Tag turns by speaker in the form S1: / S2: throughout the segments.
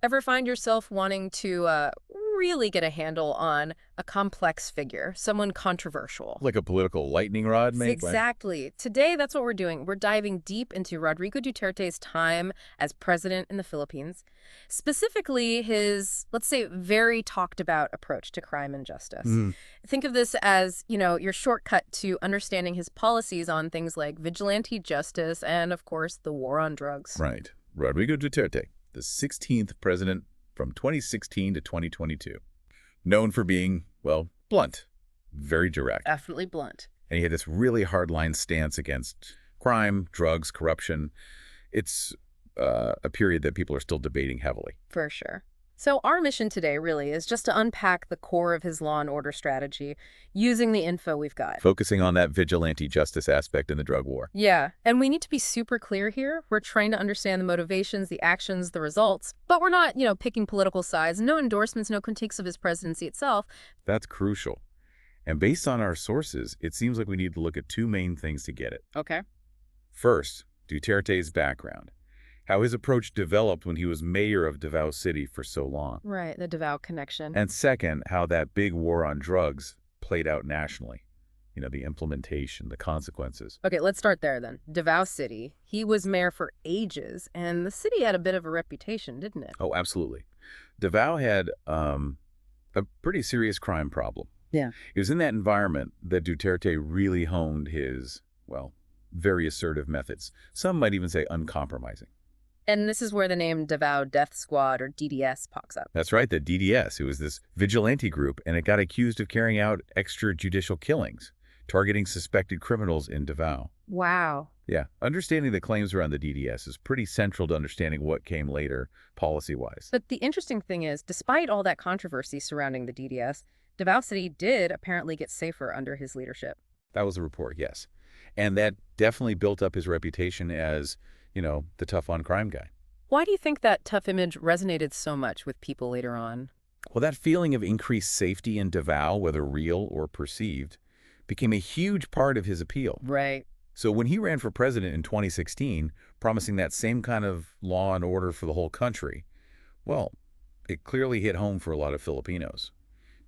S1: Ever find yourself wanting to really get a handle on a complex figure, someone controversial?
S2: Like a political lightning rod, mate? Right?
S1: Exactly. Today, that's what we're doing. We're diving deep into Rodrigo Duterte's time as president in the Philippines, specifically his, let's say, very talked about approach to crime and justice.
S2: Mm,
S1: Think of this as, your shortcut to understanding his policies on things like vigilante justice and, of course, the war on drugs.
S2: right. Rodrigo Duterte, the 16th president from 2016 to 2022. Known for being, well, blunt, very direct.
S1: Definitely blunt.
S2: And he had this really hardline stance against crime, drugs, corruption. It's a period that people are still debating heavily.
S1: For sure. So our mission today really is just to unpack the core of his law and order strategy using the info we've got.
S2: Focusing on that vigilante justice aspect in the drug war.
S1: Yeah, and we need to be super clear here. We're trying to understand the motivations, the actions, the results, but we're not, picking political sides. No endorsements, no critiques of his presidency itself.
S2: That's crucial. And based on our sources, it seems like we need to look at two main things to get it.
S1: Okay.
S2: First, Duterte's background. How his approach developed when he was mayor of Davao City for so long.
S1: Right, the devout connection.
S2: And second, how that big war on drugs played out nationally. The implementation, the consequences.
S1: Okay, let's start there then. Davao City. He was mayor for ages, and the city had a bit of a reputation, didn't it?
S2: Oh, absolutely. Davao had a pretty serious crime problem.
S1: Yeah.
S2: It was in that environment that Duterte really honed his, well, very assertive methods. Some might even say uncompromising.
S1: And this is where the name Davao Death Squad, or DDS, pops up.
S2: That's right, the DDS. It was this vigilante group, and it got accused of carrying out extrajudicial killings, targeting suspected criminals in Davao.
S1: Wow.
S2: Yeah, understanding the claims around the DDS is pretty central to understanding what came later, policy-wise.
S1: But the interesting thing is, despite all that controversy surrounding the DDS, Davao City did apparently get safer under his leadership.
S2: That was the report, yes. And that definitely built up his reputation as, the tough-on-crime guy.
S1: Why do you think that tough image resonated so much with people later on?
S2: Well, that feeling of increased safety in Davao, whether real or perceived, became a huge part of his appeal.
S1: Right.
S2: So when he ran for president in 2016, promising that same kind of law and order for the whole country, well, it clearly hit home for a lot of Filipinos.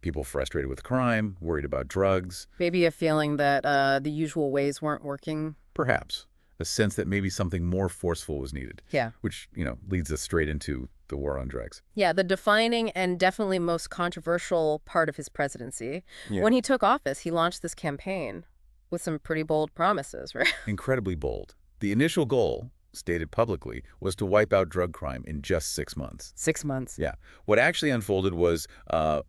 S2: People frustrated with crime, worried about drugs.
S1: Maybe a feeling that the usual ways weren't working.
S2: Perhaps a sense that maybe something more forceful was needed.
S1: Yeah.
S2: Which, leads us straight into the war on drugs.
S1: Yeah, the defining and definitely most controversial part of his presidency.
S2: Yeah.
S1: When he took office, he launched this campaign with some pretty bold promises, right?
S2: Incredibly bold. The initial goal, stated publicly, was to wipe out drug crime in just 6 months.
S1: 6 months.
S2: Yeah. What actually unfolded was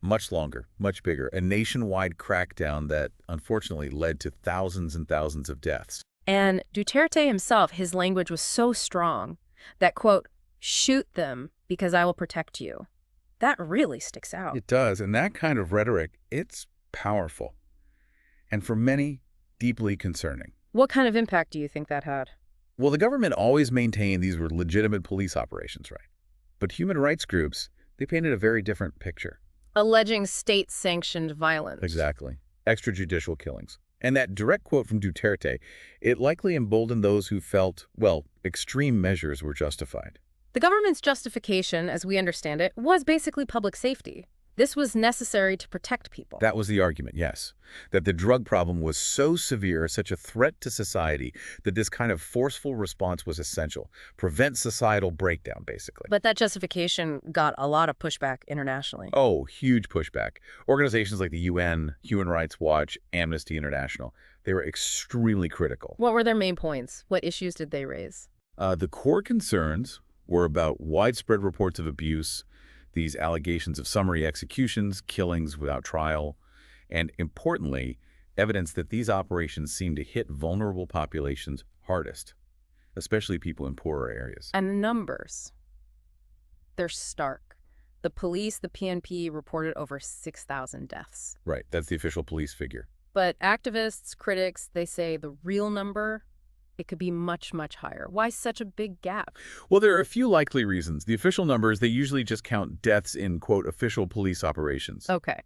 S2: much longer, much bigger, a nationwide crackdown that unfortunately led to thousands and thousands of deaths.
S1: And Duterte himself, his language was so strong that, quote, shoot them because I will protect you. That really sticks out.
S2: It does. And that kind of rhetoric, it's powerful. And for many, deeply concerning.
S1: What kind of impact do you think that had?
S2: Well, the government always maintained these were legitimate police operations, right? But human rights groups, they painted a very different picture.
S1: Alleging state-sanctioned violence.
S2: Exactly. Extrajudicial killings. And that direct quote from Duterte, it likely emboldened those who felt, well, extreme measures were justified.
S1: The government's justification, as we understand it, was basically public safety. This was necessary to protect people.
S2: That was the argument, yes. That the drug problem was so severe, such a threat to society, that this kind of forceful response was essential. Prevent societal breakdown, basically.
S1: But that justification got a lot of pushback internationally.
S2: Oh, huge pushback. Organizations like the UN, Human Rights Watch, Amnesty International, they were extremely critical.
S1: What were their main points? What issues did they raise?
S2: The core concerns were about widespread reports of abuse, these allegations of summary executions, killings without trial, and importantly, evidence that these operations seem to hit vulnerable populations hardest, especially people in poorer areas.
S1: And the numbers, they're stark. The police, the PNP, reported over 6,000 deaths.
S2: Right, that's the official police figure.
S1: But activists, critics, they say the real number, it could be much, much higher. Why such a big gap?
S2: Well, there are a few likely reasons. The official numbers, they usually just count deaths in, quote, official police operations.
S1: Okay.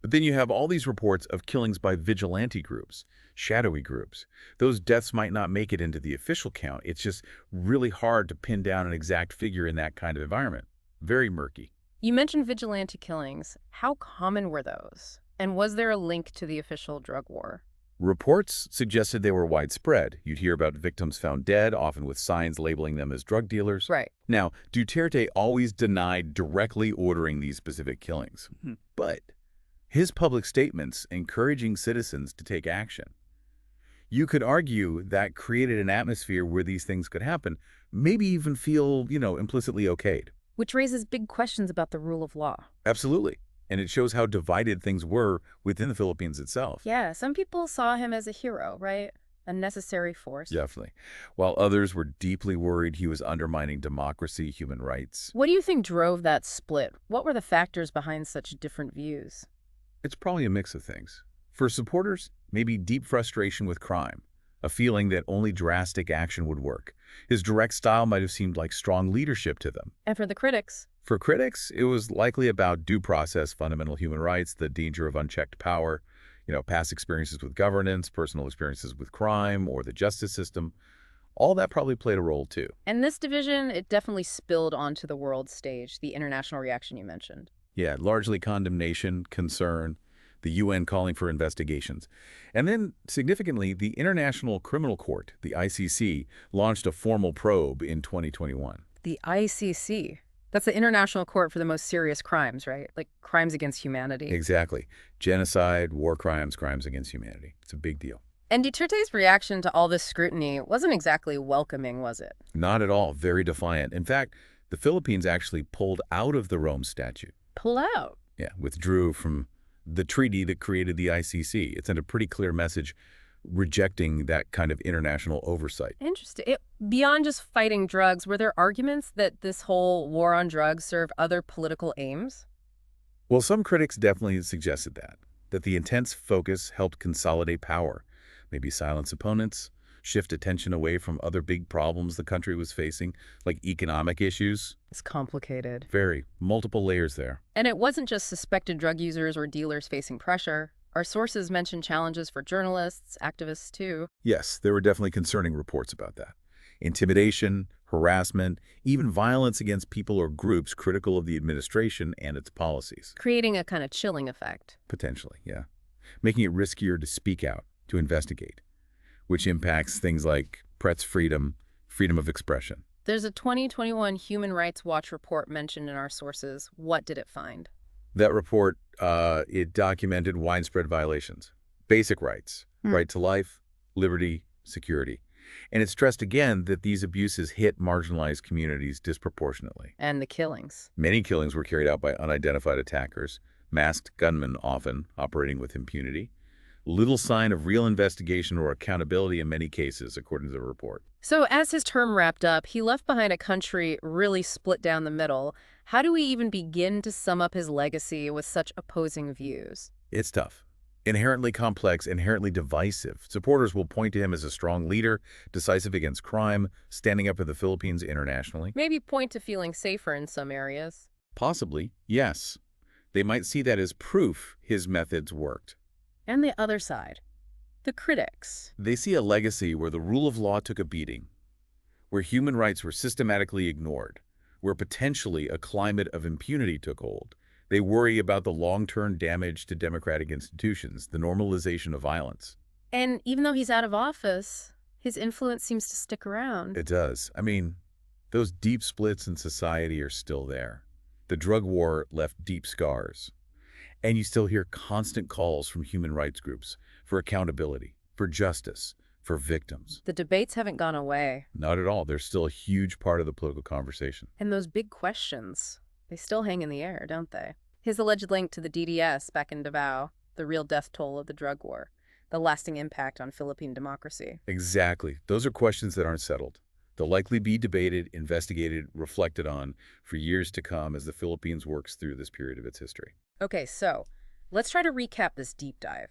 S2: But then you have all these reports of killings by vigilante groups, shadowy groups. Those deaths might not make it into the official count. It's just really hard to pin down an exact figure in that kind of environment. Very murky.
S1: You mentioned vigilante killings. How common were those? And was there a link to the official drug war?
S2: Reports suggested they were widespread. You'd hear about victims found dead, often with signs labeling them as drug dealers.
S1: Right.
S2: Now, Duterte always denied directly ordering these specific killings. But his public statements encouraging citizens to take action. You could argue that created an atmosphere where these things could happen, maybe even feel, implicitly okayed.
S1: Which raises big questions about the rule of law.
S2: Absolutely. And it shows how divided things were within the Philippines itself.
S1: Yeah, some people saw him as a hero, right? A necessary force.
S2: Definitely. While others were deeply worried he was undermining democracy, human rights.
S1: What do you think drove that split? What were the factors behind such different views?
S2: It's probably a mix of things. For supporters, maybe deep frustration with crime, a feeling that only drastic action would work. His direct style might have seemed like strong leadership to them.
S1: And for the critics?
S2: For critics, it was likely about due process, fundamental human rights, the danger of unchecked power, past experiences with governance, personal experiences with crime, or the justice system. All that probably played a role, too.
S1: And this division, it definitely spilled onto the world stage, the international reaction you mentioned.
S2: Yeah, largely condemnation, concern, the UN calling for investigations. And then, significantly, the International Criminal Court, the ICC, launched a formal probe in 2021.
S1: The ICC? That's the International Court for the most serious crimes, right? Like crimes against humanity.
S2: Exactly. Genocide, war crimes, crimes against humanity. It's a big deal.
S1: And Duterte's reaction to all this scrutiny wasn't exactly welcoming, was it?
S2: Not at all. Very defiant. In fact, the Philippines actually pulled out of the Rome Statute.
S1: Pull out?
S2: Yeah, withdrew from the treaty that created the ICC. It sent a pretty clear message rejecting that kind of international oversight.
S1: Interesting. Beyond just fighting drugs, were there arguments that this whole war on drugs served other political aims?
S2: Well, some critics definitely suggested that the intense focus helped consolidate power, maybe silence opponents, shift attention away from other big problems the country was facing, like economic issues.
S1: It's complicated.
S2: Very. Multiple layers there.
S1: And it wasn't just suspected drug users or dealers facing pressure. Our sources mentioned challenges for journalists, activists, too.
S2: Yes, there were definitely concerning reports about that. Intimidation, harassment, even violence against people or groups critical of the administration and its policies.
S1: Creating a kind of chilling effect.
S2: Potentially, yeah. Making it riskier to speak out, to investigate, which impacts things like press freedom, freedom of expression.
S1: There's a 2021 Human Rights Watch report mentioned in our sources. What did it find?
S2: That report, it documented widespread violations. Basic rights, right to life, liberty, security. And it stressed again that these abuses hit marginalized communities disproportionately.
S1: And the killings.
S2: Many killings were carried out by unidentified attackers, masked gunmen often operating with impunity. Little sign of real investigation or accountability in many cases, according to the report.
S1: So as his term wrapped up, he left behind a country really split down the middle. How do we even begin to sum up his legacy with such opposing views?
S2: It's tough. Inherently complex, inherently divisive. Supporters will point to him as a strong leader, decisive against crime, standing up for the Philippines internationally.
S1: Maybe point to feeling safer in some areas.
S2: Possibly, yes. They might see that as proof his methods worked.
S1: And the other side, the critics.
S2: They see a legacy where the rule of law took a beating, where human rights were systematically ignored, where potentially a climate of impunity took hold. They worry about the long-term damage to democratic institutions, the normalization of violence.
S1: And even though he's out of office, his influence seems to stick around.
S2: It does. I mean, those deep splits in society are still there. The drug war left deep scars. And you still hear constant calls from human rights groups for accountability, for justice, for victims.
S1: The debates haven't gone away.
S2: Not at all. They're still a huge part of the political conversation.
S1: And those big questions, they still hang in the air, don't they? His alleged link to the DDS back in Davao, the real death toll of the drug war, the lasting impact on Philippine democracy.
S2: Exactly. Those are questions that aren't settled. They'll likely be debated, investigated, reflected on for years to come as the Philippines works through this period of its history.
S1: Okay, so let's try to recap this deep dive.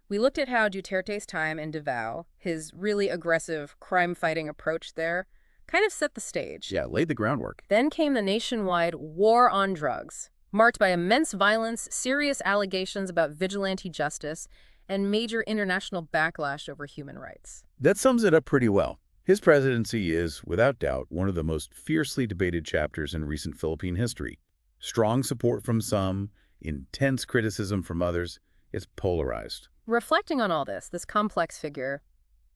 S1: We looked at how Duterte's time in Davao, his really aggressive crime-fighting approach there, kind of set the stage.
S2: Yeah, laid the groundwork.
S1: Then came the nationwide war on drugs, marked by immense violence, serious allegations about vigilante justice, and major international backlash over human rights.
S2: That sums it up pretty well. His presidency is, without doubt, one of the most fiercely debated chapters in recent Philippine history. Strong support from some, intense criticism from others. It's polarized.
S1: Reflecting on all this complex figure,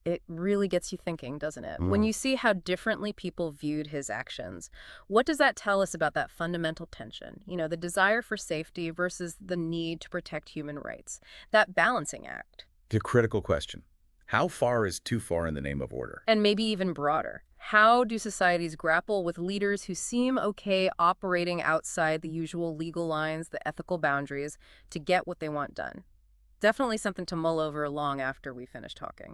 S1: it really gets you thinking, doesn't it? When
S2: Mm.
S1: you see how differently people viewed his actions, what does that tell us about that fundamental tension? The desire for safety versus the need to protect human rights. That balancing act.
S2: The critical question. How far is too far in the name of order?
S1: And maybe even broader. How do societies grapple with leaders who seem okay operating outside the usual legal lines, the ethical boundaries, to get what they want done? Definitely something to mull over long after we finish talking.